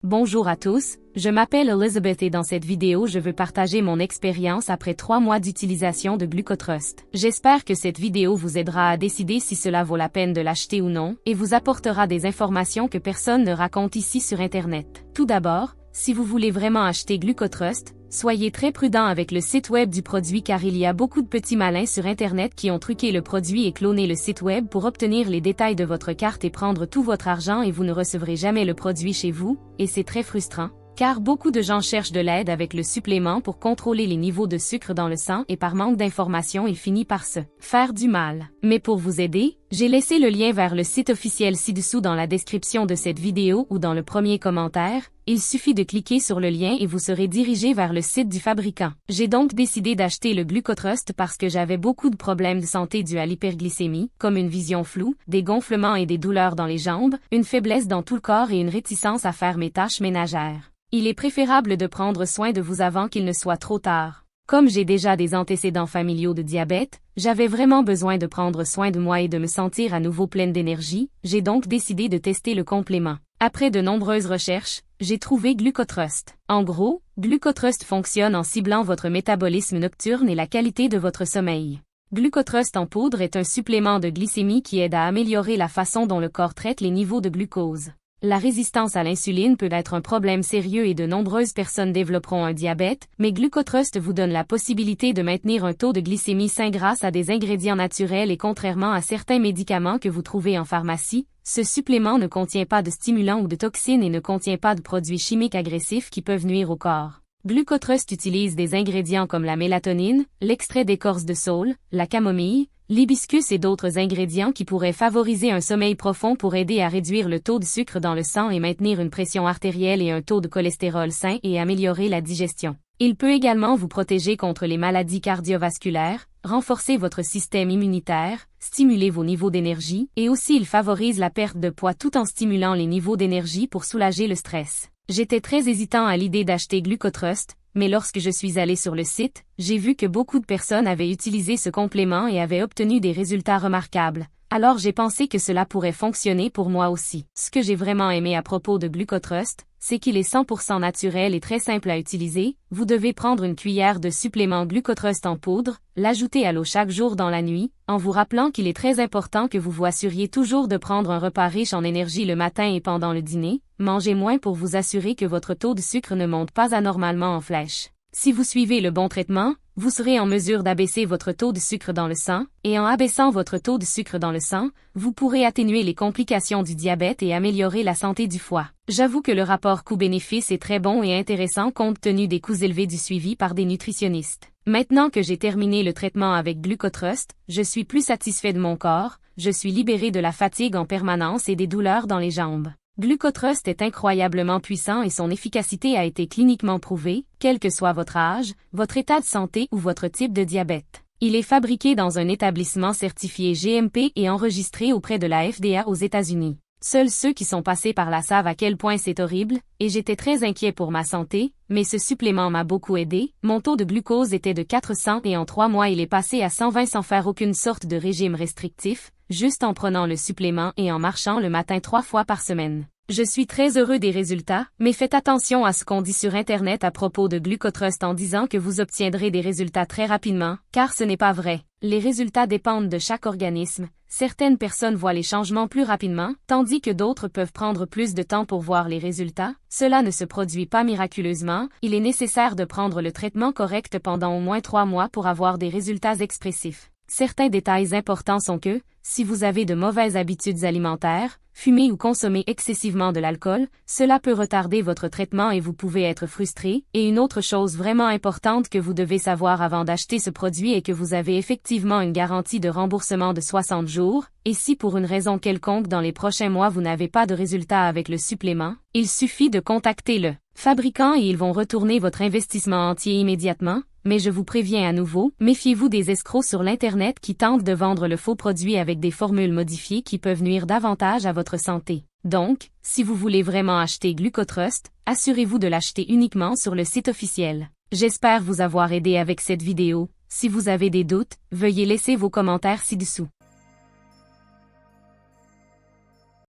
Bonjour à tous, je m'appelle Elizabeth et dans cette vidéo je veux partager mon expérience après 3 mois d'utilisation de Glucotrust. J'espère que cette vidéo vous aidera à décider si cela vaut la peine de l'acheter ou non, et vous apportera des informations que personne ne raconte ici sur Internet. Tout d'abord, si vous voulez vraiment acheter Glucotrust, soyez très prudent avec le site web du produit car il y a beaucoup de petits malins sur Internet qui ont truqué le produit et cloné le site web pour obtenir les détails de votre carte et prendre tout votre argent et vous ne recevrez jamais le produit chez vous, et c'est très frustrant. Car beaucoup de gens cherchent de l'aide avec le supplément pour contrôler les niveaux de sucre dans le sang et par manque d'informations il finit par se faire du mal. Mais pour vous aider, j'ai laissé le lien vers le site officiel ci-dessous dans la description de cette vidéo ou dans le premier commentaire. Il suffit de cliquer sur le lien et vous serez dirigé vers le site du fabricant. J'ai donc décidé d'acheter le Glucotrust parce que j'avais beaucoup de problèmes de santé dus à l'hyperglycémie, comme une vision floue, des gonflements et des douleurs dans les jambes, une faiblesse dans tout le corps et une réticence à faire mes tâches ménagères. Il est préférable de prendre soin de vous avant qu'il ne soit trop tard. Comme j'ai déjà des antécédents familiaux de diabète, j'avais vraiment besoin de prendre soin de moi et de me sentir à nouveau pleine d'énergie, j'ai donc décidé de tester le complément. Après de nombreuses recherches, j'ai trouvé Glucotrust. En gros, Glucotrust fonctionne en ciblant votre métabolisme nocturne et la qualité de votre sommeil. Glucotrust en poudre est un supplément de glycémie qui aide à améliorer la façon dont le corps traite les niveaux de glucose. La résistance à l'insuline peut être un problème sérieux et de nombreuses personnes développeront un diabète, mais Glucotrust vous donne la possibilité de maintenir un taux de glycémie sain grâce à des ingrédients naturels et contrairement à certains médicaments que vous trouvez en pharmacie, ce supplément ne contient pas de stimulants ou de toxines et ne contient pas de produits chimiques agressifs qui peuvent nuire au corps. Glucotrust utilise des ingrédients comme la mélatonine, l'extrait d'écorce de saule, la camomille, l'hibiscus et d'autres ingrédients qui pourraient favoriser un sommeil profond pour aider à réduire le taux de sucre dans le sang et maintenir une pression artérielle et un taux de cholestérol sain et améliorer la digestion. Il peut également vous protéger contre les maladies cardiovasculaires, renforcer votre système immunitaire, stimuler vos niveaux d'énergie, et aussi il favorise la perte de poids tout en stimulant les niveaux d'énergie pour soulager le stress. J'étais très hésitant à l'idée d'acheter Glucotrust, mais lorsque je suis allé sur le site, j'ai vu que beaucoup de personnes avaient utilisé ce complément et avaient obtenu des résultats remarquables. Alors j'ai pensé que cela pourrait fonctionner pour moi aussi. Ce que j'ai vraiment aimé à propos de Glucotrust, c'est qu'il est 100% naturel et très simple à utiliser. Vous devez prendre une cuillère de supplément Glucotrust en poudre, l'ajouter à l'eau chaque jour dans la nuit, en vous rappelant qu'il est très important que vous vous assuriez toujours de prendre un repas riche en énergie le matin et pendant le dîner. Mangez moins pour vous assurer que votre taux de sucre ne monte pas anormalement en flèche. Si vous suivez le bon traitement, vous serez en mesure d'abaisser votre taux de sucre dans le sang, et en abaissant votre taux de sucre dans le sang, vous pourrez atténuer les complications du diabète et améliorer la santé du foie. J'avoue que le rapport coût-bénéfice est très bon et intéressant compte tenu des coûts élevés du suivi par des nutritionnistes. Maintenant que j'ai terminé le traitement avec Glucotrust, je suis plus satisfait de mon corps, je suis libéré de la fatigue en permanence et des douleurs dans les jambes. Glucotrust est incroyablement puissant et son efficacité a été cliniquement prouvée, quel que soit votre âge, votre état de santé ou votre type de diabète. Il est fabriqué dans un établissement certifié GMP et enregistré auprès de la FDA aux États-Unis. Seuls ceux qui sont passés par là savent à quel point c'est horrible, et j'étais très inquiet pour ma santé, mais ce supplément m'a beaucoup aidé. Mon taux de glucose était de 400 et en 3 mois il est passé à 120 sans faire aucune sorte de régime restrictif, juste en prenant le supplément et en marchant le matin 3 fois par semaine. Je suis très heureux des résultats, mais faites attention à ce qu'on dit sur Internet à propos de Glucotrust en disant que vous obtiendrez des résultats très rapidement, car ce n'est pas vrai. Les résultats dépendent de chaque organisme. Certaines personnes voient les changements plus rapidement, tandis que d'autres peuvent prendre plus de temps pour voir les résultats. Cela ne se produit pas miraculeusement, il est nécessaire de prendre le traitement correct pendant au moins 3 mois pour avoir des résultats expressifs. Certains détails importants sont que, si vous avez de mauvaises habitudes alimentaires, fumez ou consommez excessivement de l'alcool, cela peut retarder votre traitement et vous pouvez être frustré. Et une autre chose vraiment importante que vous devez savoir avant d'acheter ce produit est que vous avez effectivement une garantie de remboursement de 60 jours, et si pour une raison quelconque dans les prochains mois vous n'avez pas de résultat avec le supplément, il suffit de contacter le fabricant et ils vont retourner votre investissement entier immédiatement. Mais je vous préviens à nouveau, méfiez-vous des escrocs sur l'Internet qui tentent de vendre le faux produit avec des formules modifiées qui peuvent nuire davantage à votre santé. Donc, si vous voulez vraiment acheter Glucotrust, assurez-vous de l'acheter uniquement sur le site officiel. J'espère vous avoir aidé avec cette vidéo. Si vous avez des doutes, veuillez laisser vos commentaires ci-dessous.